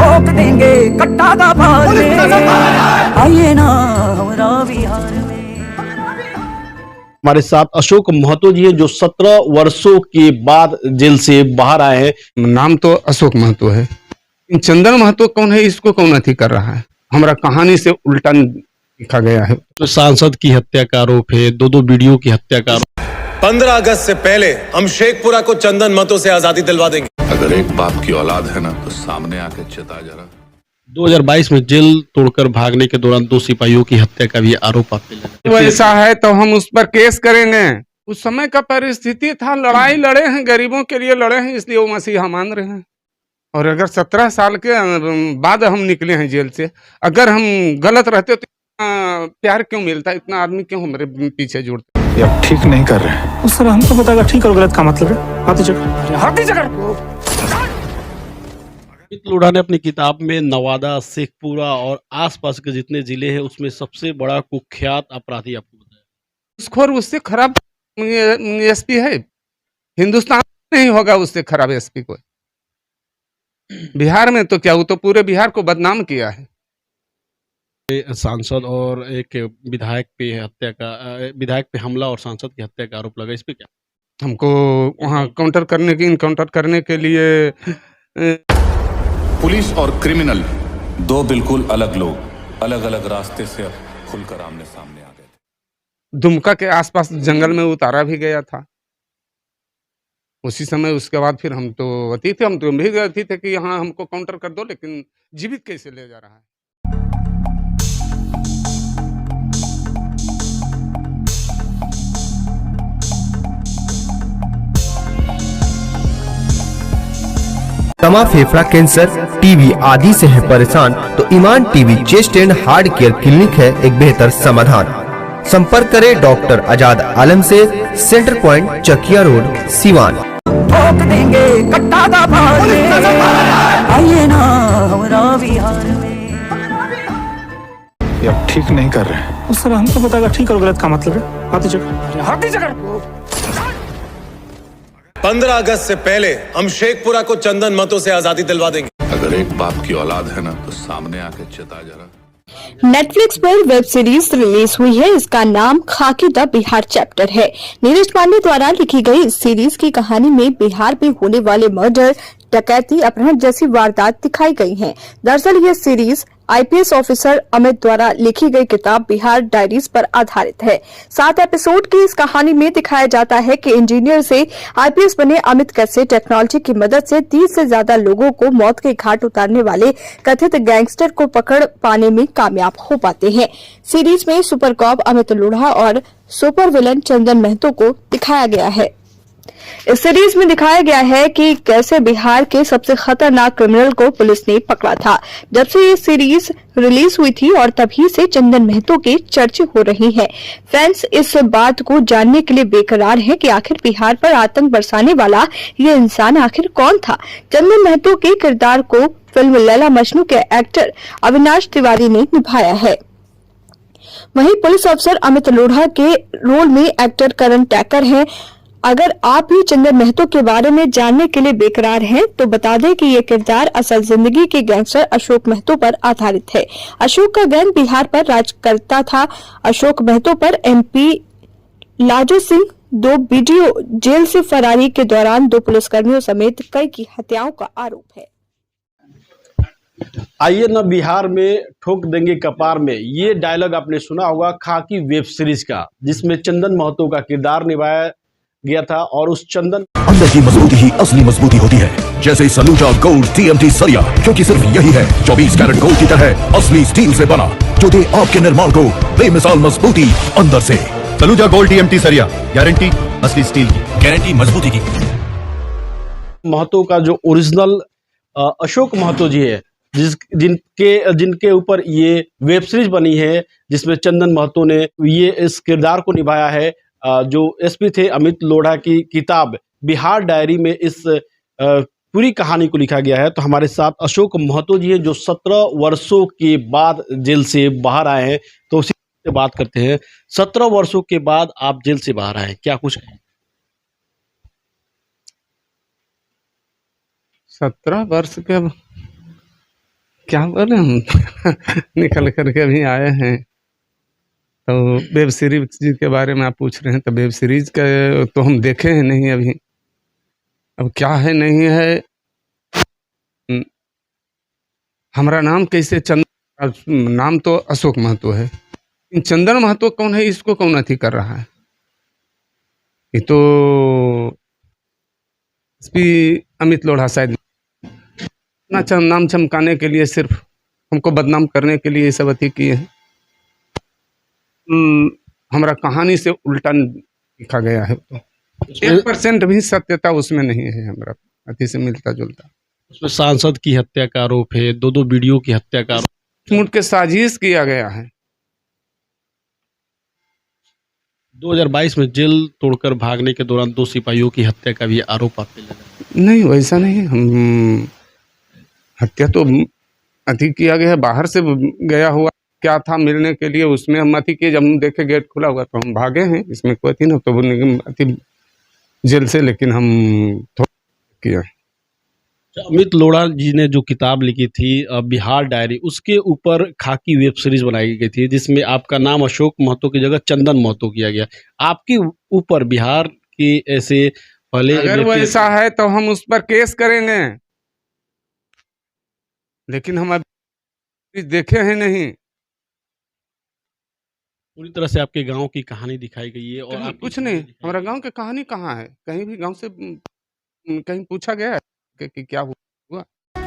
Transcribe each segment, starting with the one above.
ठोक देंगे कट्टा का भार आइए ना हमारा बिहार में। हमारे साथ अशोक महतो जी हैं जो 17 वर्षों के बाद जेल से बाहर आए हैं। नाम तो अशोक महतो है, चंदन महतो कौन है, इसको कौन अथी कर रहा है, हमारा कहानी से उल्टा लिखा गया है। तो सांसद की हत्या का आरोप है, दो वीडियो की हत्या का आरोप। 15 अगस्त से पहले हम शेखपुरा को चंदन महतो से आजादी दिलवा देंगे। अगर एक बाप की औलाद है ना तो सामने आके चिता जरा। 2022 में जेल तोड़कर भागने के दौरान 2 सिपाहियों की हत्या का भी आरोप आपने लगाया। ऐसा है तो हम उस पर केस करेंगे। उस समय का परिस्थिति था, लड़ाई लड़े हैं, गरीबों के लिए लड़े हैं, इसलिए वो मसीहा मान रहे हैं। और अगर 17 साल के बाद हम निकले हैं जेल से, अगर हम गलत रहते तो प्यार क्यों मिलता, इतना आदमी क्यों हमारे पीछे जुड़ते। ये आप ठीक नहीं कर रहे हैं। उस समय हमको पता है ठीक और गलत का मतलब है। हाथी चक्कर अमित लोढ़ा ने अपनी किताब में नवादा, शेखपुरा और आसपास के जितने जिले हैं उसमें सबसे बड़ा कुख्यात अपराधी आपको बताया। घूसखोर उससे खराब एसपी है, हिंदुस्तान में नहीं होगा उससे खराब एसपी कोई। बिहार में तो क्या, वो तो पूरे बिहार को बदनाम किया है। सांसद और एक विधायक पे हमला और सांसद की हत्या का आरोप लगा, इस पे क्या? हमको वहाँ इनकाउंटर करने के लिए पुलिस और क्रिमिनल दो बिल्कुल अलग लोग, अलग अलग रास्ते से अब खुलकर आमने सामने आ गए थे। दुमका के आसपास जंगल में उतारा भी गया था उसी समय। उसके बाद फिर हम तो भी अथी थे कि यहाँ हमको काउंटर कर दो, लेकिन जीवित कैसे ले जा रहा है। दमा, फेफड़ा कैंसर, टीबी आदि से है परेशान तो Iman TB chest and heart care clinic है एक बेहतर समाधान। संपर्क करें डॉक्टर आजाद आलम से, centre point, Chakiya road, Siwan. ठोक देंगे कट्टा का भार आइए ना हमारा बिहार में। ये आप ठीक नहीं कर रहे हैं। उस समय हमको पता है ठीक और गलत का मतलब है। हाथी चक्कर 15 अगस्त से पहले हम शेखपुरा को चंदन महतो से आजादी दिलवा देंगे। अगर एक बाप की औलाद है ना तो सामने आके चिता जरा। नेटफ्लिक्स पर वेब सीरीज रिलीज हुई है। इसका नाम खाकी द बिहार चैप्टर है। नीरज पांडे द्वारा लिखी गई इस सीरीज की कहानी में बिहार में होने वाले मर्डर, डकैती, अपहरण जैसी वारदात दिखाई गई हैं। दरअसल ये सीरीज आईपीएस ऑफिसर अमित द्वारा लिखी गई किताब बिहार डायरीज पर आधारित है। 7 एपिसोड की इस कहानी में दिखाया जाता है कि इंजीनियर से आईपीएस बने अमित कैसे टेक्नोलॉजी की मदद से 30 से ज्यादा लोगों को मौत के घाट उतारने वाले कथित गैंगस्टर को पकड़ पाने में कामयाब हो पाते हैं। सीरीज में सुपर कॉप अमित लोढ़ा और सुपर विलन चंदन महतो को दिखाया गया है। इस सीरीज में दिखाया गया है कि कैसे बिहार के सबसे खतरनाक क्रिमिनल को पुलिस ने पकड़ा था। जब से ये सीरीज रिलीज हुई थी और तभी से चंदन महतो के चर्चे हो रही हैं। फैंस इस बात को जानने के लिए बेकरार हैं कि आखिर बिहार पर आतंक बरसाने वाला ये इंसान आखिर कौन था। चंदन महतो के किरदार को फिल्म लैला मजनू के एक्टर अविनाश तिवारी ने निभाया है। वहीं पुलिस अफसर अमित लोढ़ा के रोल में एक्टर करण टैकर हैं। अगर आप भी चंदन महतो के बारे में जानने के लिए बेकरार हैं तो बता दें कि ये किरदार असल जिंदगी के गैंगस्टर अशोक महतो पर आधारित है। अशोक का गैंग बिहार पर राज करता था। अशोक महतो पर एमपी लाजो सिंह 2 वीडियो जेल से फरारी के दौरान 2 पुलिसकर्मियों समेत कई की हत्याओं का आरोप है। आइए ना बिहार में ठोक देंगे कपार में, ये डायलॉग आपने सुना होगा खाकी वेब सीरीज का, जिसमें चंदन महतो का किरदार निभाया गया था। और उस चंदन अंदर की मजबूती ही असली मजबूती होती है, जैसे सलूजा गोल्ड TMT सरिया, क्योंकि सिर्फ यही है 24 कैरेट गोल्ड की तरह असली स्टील से बना, जो दे आपके निर्माण को बेमिसाल मजबूती अंदर से। सलूजा गोल्ड TMT सरिया, गारंटी असली स्टील की, गारंटी मजबूती की। महतो का जो ओरिजिनल अशोक महतो जी है, जिनके ऊपर ये वेब सीरीज बनी है, जिसमें चंदन महतो ने ये इस किरदार को निभाया है। जो एसपी थे अमित लोढ़ा की किताब बिहार डायरी में इस पूरी कहानी को लिखा गया है। तो हमारे साथ अशोक महतो जी हैं जो 17 वर्षों के बाद जेल से बाहर आए हैं। तो उसी से बात करते हैं। 17 वर्षों के बाद आप जेल से बाहर आए, क्या कुछ कहें? 17 वर्ष के क्या बोले हम निकल करके अभी आए हैं। तो वेब सीरीज के बारे में आप पूछ रहे हैं, तो वेब सीरीज का तो हम देखे हैं नहीं अभी। अब क्या है नहीं है, हमारा नाम कैसे नाम तो अशोक महतो है, इन चंदन महतो कौन है, इसको कौन अथी कर रहा है। ये तो एसपी अमित लोढ़ा शायद अपना नाम चमकाने के लिए, सिर्फ हमको बदनाम करने के लिए ये सब अथी किए हैं। हमारा कहानी से उल्टा लिखा गया है, तो 1% भी सत्यता उसमें नहीं है, हमारा अति से मिलता जुलता। उसमें सांसद की हत्या का आरोप है, दो वीडियो की हत्या का आरोप। मुठ के साजिश किया गया है। 2022 में जेल तोड़कर भागने के दौरान 2 सिपाहियों की हत्या का भी आरोप आपने लगाया। नहीं, वैसा नहीं है। हम हत्या तो अति किया गया है, बाहर से गया हुआ क्या था मिलने के लिए, उसमें हम अति किए। जब हम देखे गेट खुला हुआ तो हम भागे हैं, इसमें कोई थी ना, तो अति जेल से, लेकिन हम थोड़ा किया। अमित लोढ़ा जी ने जो किताब लिखी थी बिहार डायरी, उसके ऊपर खाकी वेब सीरीज बनाई गई थी, जिसमें आपका नाम अशोक महतो की जगह चंदन महतो किया गया। आपके ऊपर बिहार के ऐसे पहले अगर वो ऐसा है तो हम उस पर केस करेंगे, लेकिन हम अभी देखे हैं नहीं। पूरी तरह से आपके गांव की कहानी दिखाई गई है और आप कुछ नहीं, हमारा गांव की कहानी कहाँ है, कहीं भी गांव से कहीं पूछा गया है कि क्या हुआ।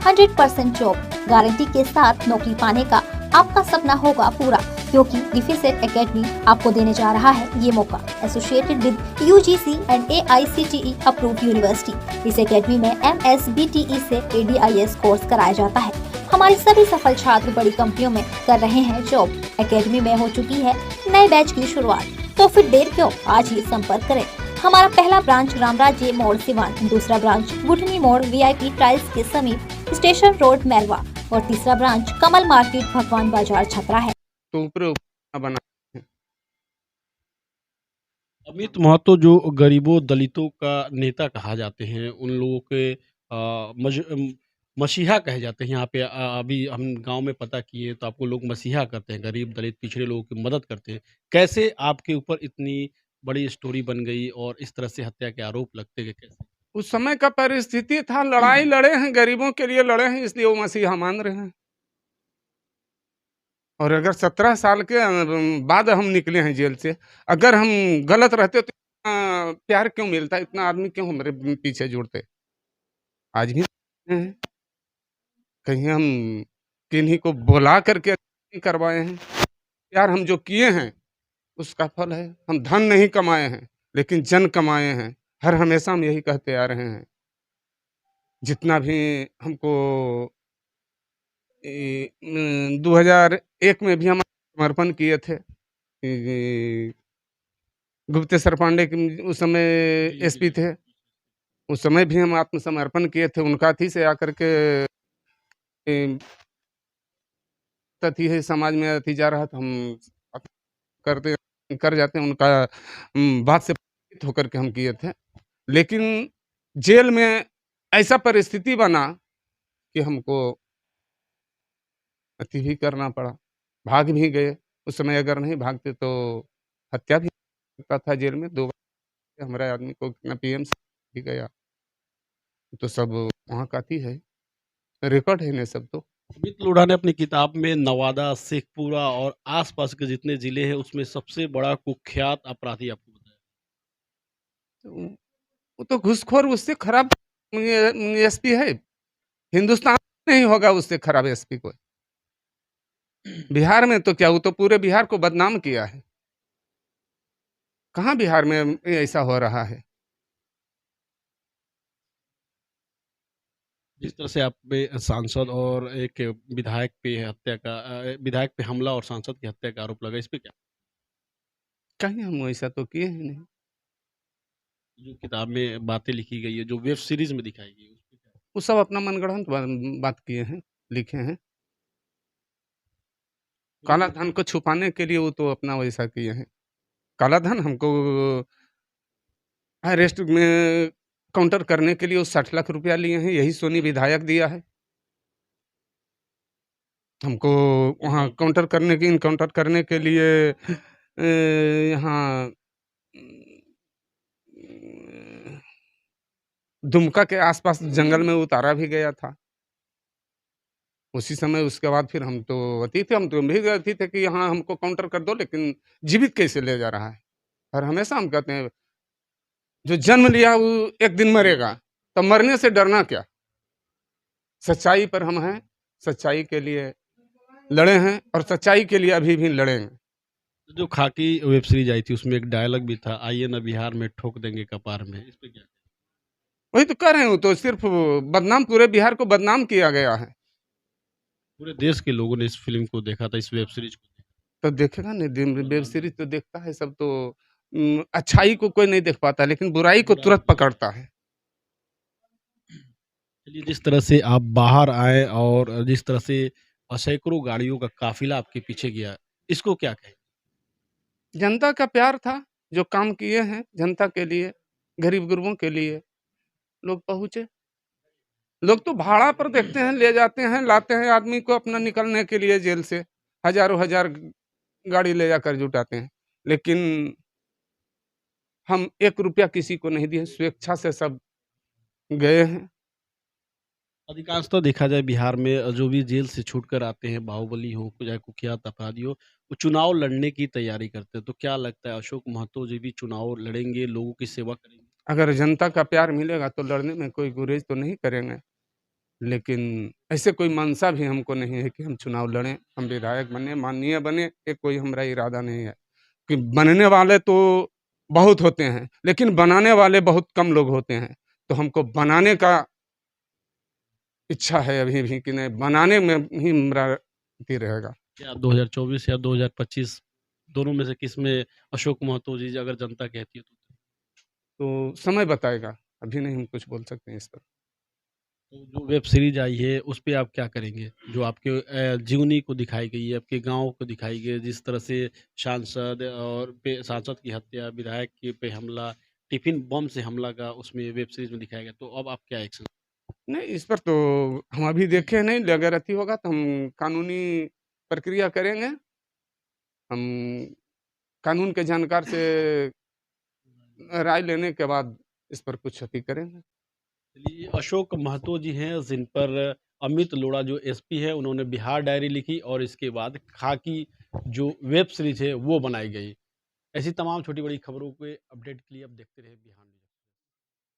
100% जॉब गारंटी के साथ नौकरी पाने का आपका सपना होगा पूरा, क्योंकि डिफेंस एकेडमी आपको देने जा रहा है ये मौका। Associated with UGC and AICTE approved university. इस एकेडमी में MSBTE से ADIS कोर्स कराया जाता है। हमारे सभी सफल छात्र बड़ी कंपनियों में कर रहे हैं जॉब। एकेडमी में हो चुकी है नए बैच की शुरुआत, तो फिर देर क्यों, आज ही संपर्क करें। हमारा पहला ब्रांच रामराज्य मोड़ सिवान, दूसरा ब्रांच बुढ़नी मोड़ VIP टाइल्स के समीप स्टेशन रोड मैरवा और तीसरा ब्रांच कमल मार्केट भगवान बाजार छपरा है। तो ऊपर बना अमित महतो जो गरीबों दलितों का नेता कहा जाते हैं, उन लोगों के मसीहा कहे जाते हैं। यहाँ पे अभी हम गांव में पता किए तो आपको लोग मसीहा करते हैं, गरीब दलित पिछड़े लोगों की मदद करते हैं। कैसे आपके ऊपर इतनी बड़ी स्टोरी बन गई और इस तरह से हत्या के आरोप लगते गए कैसे? उस समय का परिस्थिति था, लड़ाई लड़े हैं, गरीबों के लिए लड़े हैं, इसलिए वो मसीहा मान रहे हैं। और अगर 17 साल के बाद हम निकले हैं जेल से, अगर हम गलत रहते तो प्यार क्यों मिलता, इतना आदमी क्यों हमारे पीछे जुड़ते। आज भी कहीं हम किन्हीं को बुला करके करवाए हैं। प्यार हम जो किए हैं उसका फल है। हम धन नहीं कमाए हैं, लेकिन जन कमाए हैं। हर हमेशा हम यही कहते आ रहे हैं। जितना भी हमको 2001 में भी हम समर्पण किए थे। गुप्तेश्वर पांडे उस समय SP थे, उस समय भी हम आत्मसमर्पण किए थे। उनका थी से आकर के तथी है समाज में अथी जा रहा था, हम कर जाते हैं। उनका बात से प्रेरित होकर के हम किए थे, लेकिन जेल में ऐसा परिस्थिति बना कि हमको अति भी करना पड़ा, भाग भी गए। उस समय अगर नहीं भागते तो हत्या भी होता था जेल में। 2 बार हमारे आदमी को PM से भी गया, तो सब वहाँ का थी है, रिकॉर्ड है ने सब। तो अमित लोढ़ा ने अपनी किताब में नवादा, शेखपुरा और आसपास के जितने जिले हैं उसमें सबसे बड़ा कुख्यात अपराधी आपको बताया। वो तो घूसखोर, उससे खराब SP है। हिंदुस्तान में नहीं होगा उससे खराब SP कोई। बिहार में तो क्या, वो तो पूरे बिहार को बदनाम किया है। कहाँ बिहार में ऐसा हो रहा है। जिस तरह से आप पे सांसद और एक विधायक पे हत्या का विधायक पे हमला और सांसद की हत्या का आरोप लगा, इस पे क्या? कहीं हम ऐसा तो किए ही नहीं। जो किताब में बातें लिखी गई है, जो वेब सीरीज में दिखाई गई है, उस पे क्या? वो सब अपना मनगढ़ंत बात किए हैं, लिखे हैं। काला धन को छुपाने के लिए वो तो अपना वैसा किए हैं। काला धन हमको अरेस्ट में काउंटर करने के लिए वो 60 लाख रुपया लिए हैं, यही सोनी विधायक दिया है। हमको वहाँ इनकाउंटर करने के लिए यहाँ दुमका के आसपास जंगल में उतारा भी गया था। उसी समय उसके बाद फिर हम तो भी अति थे कि यहाँ हमको काउंटर कर दो, लेकिन जीवित कैसे ले जा रहा है। और हमेशा हम कहते हैं जो जन्म लिया वो एक दिन मरेगा, तो मरने से डरना क्या। सच्चाई पर हम हैं, सच्चाई के लिए लड़े हैं और सच्चाई के लिए अभी भी लड़ेंगे। जो खाकी वेब सीरीज आई थी उसमें एक डायलॉग भी था, आइए ना बिहार में ठोक देंगे कपार में, इस पे क्या? वही तो कर रहे हो, तो सिर्फ बदनाम, पूरे बिहार को बदनाम किया गया है। पूरे देश के लोगों ने इस फिल्म को देखा था, इस वेब सीरीज को। तो देखेगा नहीं, वेब सीरीज तो देखता है सब, तो अच्छाई को कोई नहीं देख पाता, लेकिन बुराई को तुरंत पकड़ता है। चलिए, जिस तरह से आप बाहर आए और जिस तरह से सैकड़ों गाड़ियों का काफिला आपके पीछे गया, इसको क्या कहें? जनता का प्यार था, जो काम किए हैं जनता के लिए, गरीब गुरबों के लिए लोग पहुंचे। लोग तो भाड़ा पर देखते हैं, ले जाते हैं, लाते हैं आदमी को अपना निकलने के लिए जेल से, हजारों हजार गाड़ी ले जाकर जुटाते हैं, लेकिन हम 1 रुपया किसी को नहीं दिए, स्वेच्छा से सब गए हैं। अधिकांशतः देखा जाए बिहार में जो भी जेल से छूटकर आते हैं, बाहुबली हो चाहे कुख्यात अपराधी हो, वो चुनाव लड़ने की तैयारी करते हैं। तो क्या लगता है अशोक महतो जी भी चुनाव लड़ेंगे, लोगों की सेवा करेंगे? अगर जनता का प्यार मिलेगा तो लड़ने में कोई गुरेज तो नहीं करेंगे, लेकिन ऐसे कोई मंशा भी हमको नहीं है कि हम चुनाव लड़ें, हम विधायक बने, माननीय बने, ये कोई हमारा इरादा नहीं है। कि बनने वाले तो बहुत होते हैं, लेकिन बनाने वाले बहुत कम लोग होते हैं। तो हमको बनाने का इच्छा है अभी भी, कि नहीं, बनाने में ही मेरा अथी रहेगा। क्या 2024 या 2025 दोनों में से किस में अशोक महतो जी अगर जनता कहती है तो समय बताएगा, अभी नहीं हम कुछ बोल सकते हैं इस पर। तो जो वेब सीरीज आई है उस पे आप क्या करेंगे? जो आपके जीवनी को दिखाई गई है, आपके गाँव को दिखाई गई है, जिस तरह से सांसद की हत्या, विधायक के पे हमला, टिफिन बम से हमला का उसमें वेब सीरीज में दिखाया गया, तो अब आप क्या एक्शन? नहीं, इस पर तो हम अभी देखे नहीं, अगर अथी होगा तो हम कानूनी प्रक्रिया करेंगे। हम कानून के जानकार से राय लेने के बाद इस पर कुछ अथी करेंगे। चलिए, अशोक महतो जी हैं जिन पर अमित लोढ़ा जो एसपी है उन्होंने बिहार डायरी लिखी और इसके बाद खाकी जो वेब सीरीज है वो बनाई गई। ऐसी तमाम छोटी बड़ी खबरों के अपडेट के लिए अब देखते रहे बिहार।